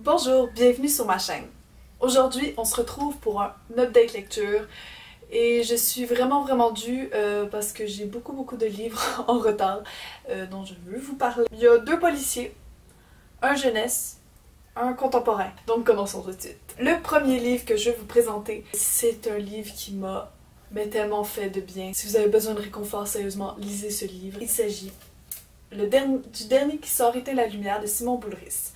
Bonjour, bienvenue sur ma chaîne. Aujourd'hui, on se retrouve pour un update lecture et je suis vraiment due parce que j'ai beaucoup de livres en retard dont je veux vous parler. Il y a 2 policiers, un jeunesse, un contemporain. Donc commençons tout de suite. Le premier livre que je vais vous présenter, c'est un livre qui m'a tellement fait de bien. Si vous avez besoin de réconfort, sérieusement, lisez ce livre. Il s'agit du dernier qui sort éteint la lumière de Simon Boulris.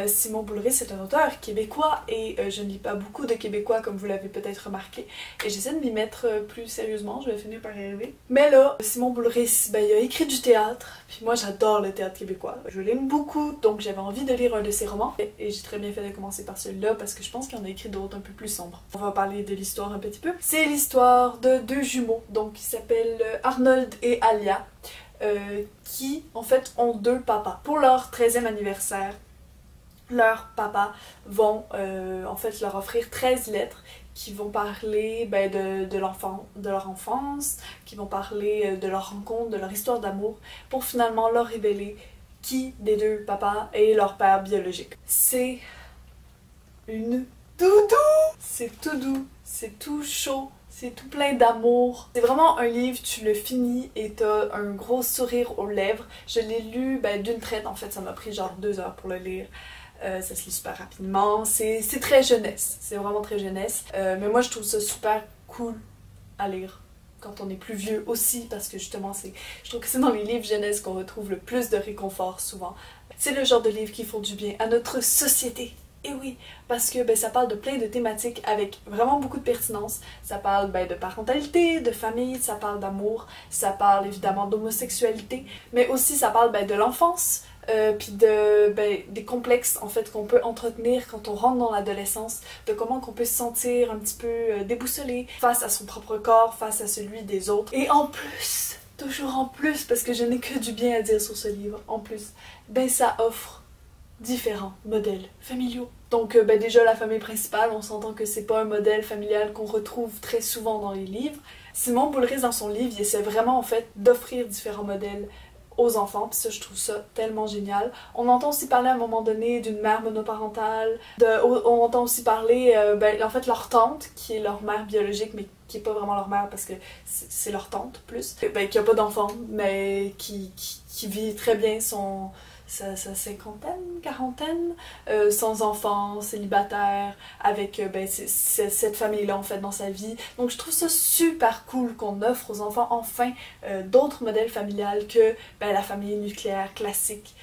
Simon Boulris est un auteur québécois et je ne lis pas beaucoup de québécois comme vous l'avez peut-être remarqué et j'essaie de m'y mettre plus sérieusement, je vais finir par y arriver. Mais là, Simon Boulris, il a écrit du théâtre, puis moi j'adore le théâtre québécois. Je l'aime beaucoup, donc j'avais envie de lire un de ses romans et j'ai très bien fait de commencer par celui-là parce que je pense qu'il en a écrit d'autres un peu plus sombres. On va parler de l'histoire un petit peu. C'est l'histoire de 2 jumeaux, donc qui s'appellent Arnold et Alia, qui en fait ont 2 papas. Pour leur 13e anniversaire, leurs papas vont en fait leur offrir 13 lettres qui vont parler de leur enfance, qui vont parler de leur rencontre, de leur histoire d'amour, pour finalement leur révéler qui des 2 papas est leur père biologique. C'est une doudou! C'est tout doux, c'est tout chaud, c'est tout plein d'amour. C'est vraiment un livre, tu le finis et t'as un gros sourire aux lèvres. Je l'ai lu d'une traite, en fait ça m'a pris genre 2 heures pour le lire. Ça se lit super rapidement, c'est très jeunesse, c'est vraiment très jeunesse. Mais moi je trouve ça super cool à lire quand on est plus vieux aussi, parce que justement je trouve que c'est dans les livres jeunesse qu'on retrouve le plus de réconfort souvent. C'est le genre de livres qui font du bien à notre société. Et oui, parce que ça parle de plein de thématiques avec vraiment beaucoup de pertinence. Ça parle de parentalité, de famille, ça parle d'amour, ça parle évidemment d'homosexualité, mais aussi ça parle de l'enfance, puis des complexes en fait qu'on peut entretenir quand on rentre dans l'adolescence, de comment qu'on peut se sentir un petit peu déboussolé face à son propre corps, face à celui des autres. Et en plus, toujours en plus, parce que je n'ai que du bien à dire sur ce livre, en plus, ça offre différents modèles familiaux. Donc déjà la famille principale, on s'entend que c'est pas un modèle familial qu'on retrouve très souvent dans les livres. Simon Boulris dans son livre, il essaie vraiment en fait d'offrir différents modèles aux enfants, puis ça je trouve ça tellement génial. On entend aussi parler à un moment donné d'une mère monoparentale, on entend aussi parler en fait leur tante qui est leur mère biologique mais qui est pas vraiment leur mère parce que c'est leur tante plus, qui a pas d'enfant mais qui vit très bien sa cinquantaine, quarantaine, sans enfants, célibataire, avec cette famille-là en fait dans sa vie. Donc je trouve ça super cool qu'on offre aux enfants enfin d'autres modèles familiales que la famille nucléaire classique,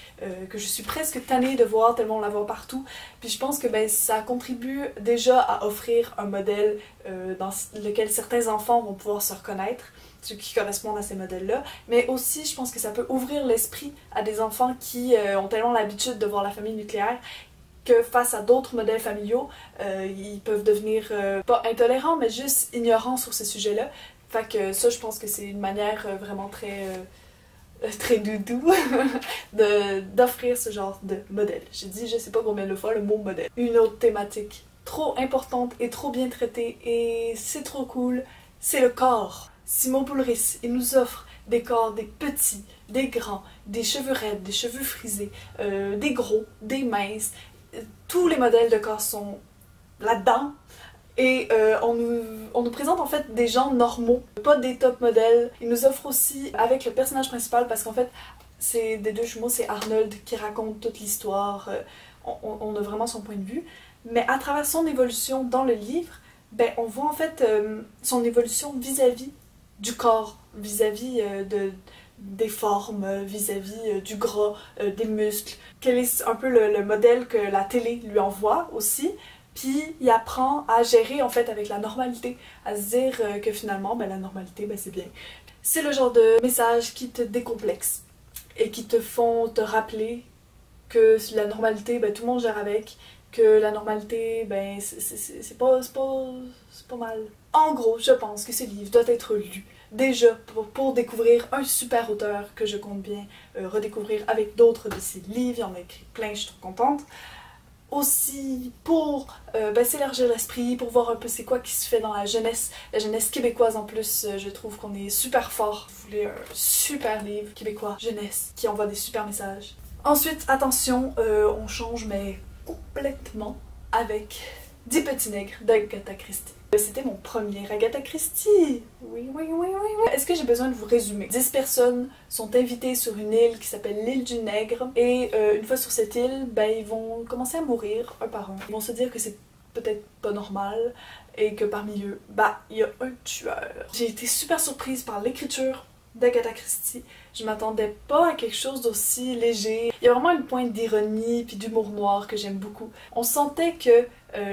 que je suis presque tannée de voir tellement on la voit partout. Puis je pense que ça contribue déjà à offrir un modèle dans lequel certains enfants vont pouvoir se reconnaître, ceux qui correspondent à ces modèles-là, mais aussi je pense que ça peut ouvrir l'esprit à des enfants qui ont tellement l'habitude de voir la famille nucléaire que face à d'autres modèles familiaux, ils peuvent devenir pas intolérants, mais juste ignorants sur ces sujets-là. Fait que ça, je pense que c'est une manière vraiment très doudou d'offrir ce genre de modèle. J'ai dit, je sais pas combien de fois, le mot modèle. Une autre thématique trop importante et trop bien traitée, et c'est trop cool, c'est le corps. Simon Boulris, il nous offre des corps, des petits, des grands, des cheveux raides, des cheveux frisés, des gros, des minces. Tous les modèles de corps sont là-dedans. Et on nous présente en fait des gens normaux, pas des top modèles. Il nous offre aussi avec le personnage principal, parce qu'en fait, c'est des 2 jumeaux, c'est Arnold qui raconte toute l'histoire. On a vraiment son point de vue. Mais à travers son évolution dans le livre, on voit en fait son évolution vis-à-vis du corps, vis-à-vis des formes, vis-à-vis du gras, des muscles. Quel est un peu le modèle que la télé lui envoie aussi. Puis il apprend à gérer en fait avec la normalité, à se dire que finalement la normalité c'est bien. C'est le genre de message qui te décomplexe et qui te font te rappeler que la normalité tout le monde gère avec, que la normalité c'est pas mal. En gros, je pense que ce livre doit être lu déjà pour découvrir un super auteur que je compte bien redécouvrir avec d'autres de ses livres. Il y en a écrit plein, je suis trop contente. Aussi pour s'élargir l'esprit, pour voir un peu c'est quoi qui se fait dans la jeunesse québécoise en plus. Je trouve qu'on est super fort. Vous voulez un super livre québécois, jeunesse, qui envoie des super messages. Ensuite, attention, on change mais complètement avec 10 petits nègres d'Agatha Christie. C'était mon premier Agatha Christie! Oui. Est-ce que j'ai besoin de vous résumer? 10 personnes sont invitées sur une île qui s'appelle l'île du Nègre et une fois sur cette île, ben ils vont commencer à mourir un par un. Ils vont se dire que c'est peut-être pas normal et que parmi eux, bah, il y a un tueur. J'ai été super surprise par l'écriture d'Agatha Christie. Je m'attendais pas à quelque chose d'aussi léger. Il y a vraiment une pointe d'ironie puis d'humour noir que j'aime beaucoup. On sentait que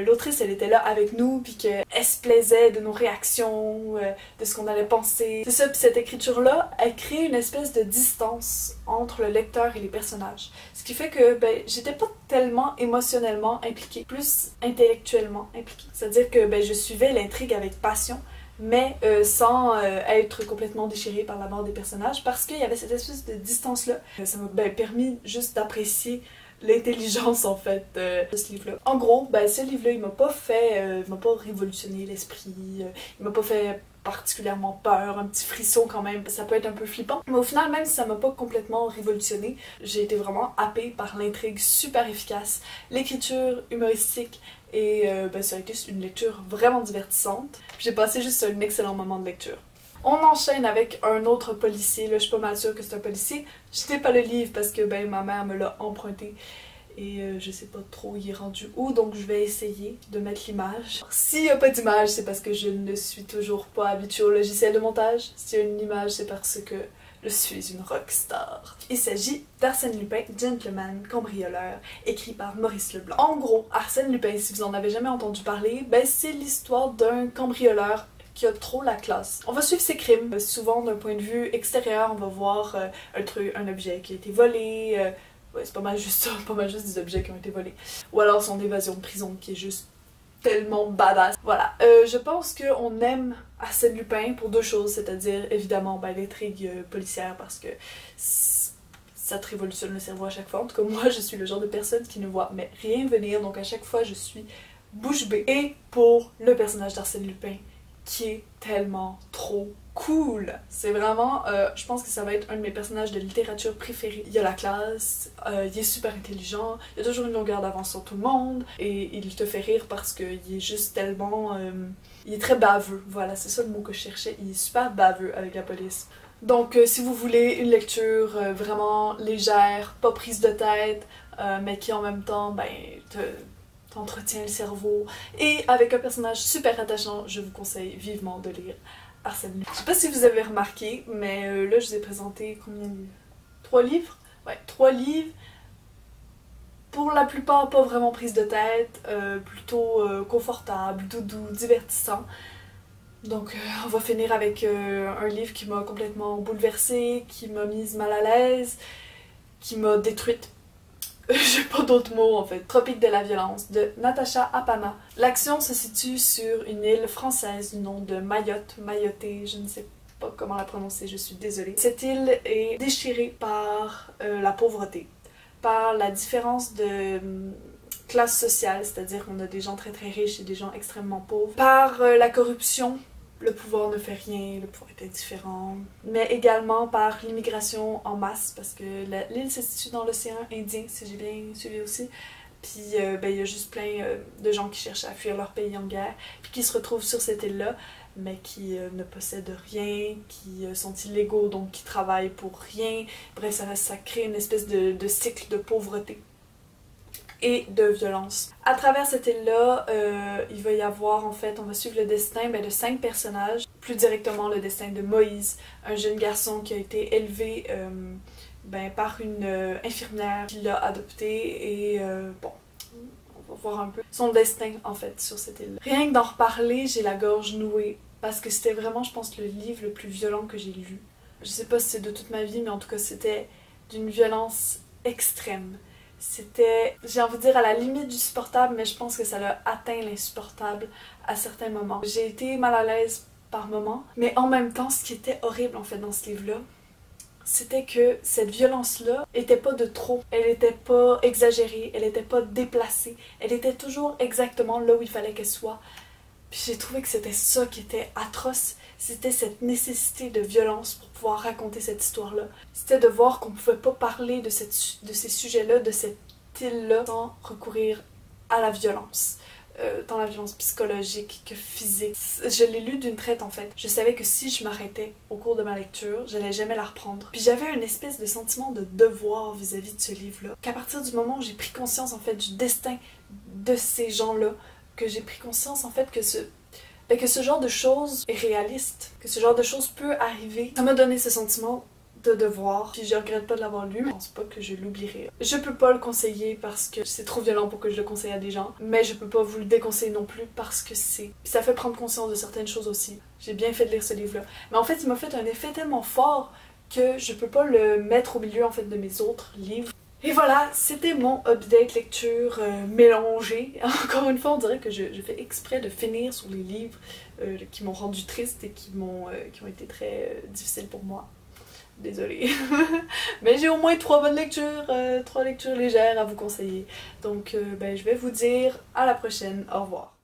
l'autrice, elle était là avec nous puis qu'elle se plaisait de nos réactions, de ce qu'on allait penser. C'est ça, puis cette écriture-là, elle crée une espèce de distance entre le lecteur et les personnages. Ce qui fait que ben, j'étais pas tellement émotionnellement impliquée, plus intellectuellement impliquée. C'est-à-dire que ben, je suivais l'intrigue avec passion, mais sans être complètement déchirée par la mort des personnages, parce qu'il y avait cette espèce de distance-là. Ça m'a ben, permis juste d'apprécier l'intelligence en fait de ce livre-là. En gros, ben, ce livre-là, il m'a pas révolutionné l'esprit, il m'a pas fait particulièrement peur, un petit frisson quand même, ça peut être un peu flippant. Mais au final, même si ça m'a pas complètement révolutionné, j'ai été vraiment happée par l'intrigue super efficace, l'écriture humoristique, et ben, ça a été une lecture vraiment divertissante. J'ai passé juste un excellent moment de lecture. On enchaîne avec un autre policier, là je suis pas mal sûre que c'est un policier. Je n'ai pas le livre parce que ben ma mère me l'a emprunté et je sais pas trop il est rendu où, donc je vais essayer de mettre l'image. S'il n'y a pas d'image, c'est parce que je ne suis toujours pas habituée au logiciel de montage. S'il y a une image, c'est parce que je suis une rockstar. Il s'agit d'Arsène Lupin, Gentleman Cambrioleur, écrit par Maurice Leblanc. En gros, Arsène Lupin, si vous en avez jamais entendu parler, ben c'est l'histoire d'un cambrioleur qui a trop la classe. On va suivre ses crimes, souvent d'un point de vue extérieur, on va voir un objet qui a été volé, ouais, c'est pas mal juste ça, pas mal juste des objets qui ont été volés. Ou alors son évasion de prison qui est juste tellement badass. Voilà, je pense qu'on aime Arsène Lupin pour deux choses, c'est-à-dire évidemment ben, l'intrigue policière parce que ça te révolutionne le cerveau à chaque fois. En tout cas moi je suis le genre de personne qui ne voit mais rien venir, donc à chaque fois je suis bouche bée. Et pour le personnage d'Arsène Lupin qui est tellement trop cool. C'est vraiment, je pense que ça va être un de mes personnages de littérature préférés. Il a la classe, il est super intelligent, il a toujours une longueur d'avance sur tout le monde, et il te fait rire parce qu'il est juste tellement... il est très baveux, voilà, c'est ça le mot que je cherchais, il est super baveux avec la police. Donc si vous voulez une lecture vraiment légère, pas prise de tête, mais qui en même temps, ben, entretient le cerveau, et avec un personnage super attachant, je vous conseille vivement de lire Arsène Lupin. Je sais pas si vous avez remarqué, mais là je vous ai présenté combien de livres? 3 livres? Ouais, 3 livres. Pour la plupart pas vraiment prise de tête, plutôt confortable, doudou, divertissant. Donc on va finir avec un livre qui m'a complètement bouleversée, qui m'a mise mal à l'aise, qui m'a détruite. J'ai pas d'autres mots en fait. Tropique de la violence de Natacha Apana. L'action se situe sur une île française du nom de Mayotte, Mayotte, je ne sais pas comment la prononcer, je suis désolée. Cette île est déchirée par la pauvreté, par la différence de classe sociale, c'est-à-dire qu'on a des gens très très riches et des gens extrêmement pauvres, par la corruption. Le pouvoir ne fait rien, le pouvoir est indifférent, mais également par l'immigration en masse, parce que l'île se situe dans l'océan Indien, si j'ai bien suivi aussi, puis ben, il y a juste plein de gens qui cherchent à fuir leur pays en guerre, puis qui se retrouvent sur cette île-là, mais qui ne possèdent rien, qui sont illégaux, donc qui travaillent pour rien. Bref, ça crée une espèce de cycle de pauvreté et de violence. À travers cette île-là, il va y avoir en fait, on va suivre le destin de 5 personnages, plus directement le destin de Moïse, un jeune garçon qui a été élevé par une infirmière qui l'a adopté et bon, on va voir un peu son destin en fait sur cette île. Rien que d'en reparler, j'ai la gorge nouée parce que c'était vraiment, je pense, le livre le plus violent que j'ai lu. Je sais pas si c'est de toute ma vie, mais en tout cas c'était d'une violence extrême. C'était, j'ai envie de dire, à la limite du supportable, mais je pense que ça l'a atteint l'insupportable à certains moments. J'ai été mal à l'aise par moments, mais en même temps, ce qui était horrible en fait dans ce livre-là, c'était que cette violence-là était pas de trop, elle était pas exagérée, elle était pas déplacée, elle était toujours exactement là où il fallait qu'elle soit. Puis j'ai trouvé que c'était ça qui était atroce, c'était cette nécessité de violence pour pouvoir raconter cette histoire-là. C'était de voir qu'on pouvait pas parler de ces sujets-là, de cette style-là sans recourir à la violence. Tant la violence psychologique que physique. Je l'ai lu d'une traite en fait. Je savais que si je m'arrêtais au cours de ma lecture, j'allais jamais la reprendre. Puis j'avais une espèce de sentiment de devoir vis-à-vis de ce livre-là. Qu'à partir du moment où j'ai pris conscience en fait du destin de ces gens-là, que j'ai pris conscience en fait que ce genre de choses est réaliste, que ce genre de choses peut arriver, ça m'a donné ce sentiment de devoir, puis je regrette pas de l'avoir lu, mais je pense pas que je l'oublierai. Je peux pas le conseiller parce que c'est trop violent pour que je le conseille à des gens, mais je peux pas vous le déconseiller non plus parce que ça fait prendre conscience de certaines choses aussi. J'ai bien fait de lire ce livre-là. Mais en fait, il m'a fait un effet tellement fort que je peux pas le mettre au milieu en fait de mes autres livres. Et voilà, c'était mon update lecture mélangé. Encore une fois, on dirait que je fais exprès de finir sur les livres qui m'ont rendu triste et qui ont été très difficiles pour moi. Désolée. Mais j'ai au moins 3 bonnes lectures, 3 lectures légères à vous conseiller. Donc je vais vous dire à la prochaine. Au revoir.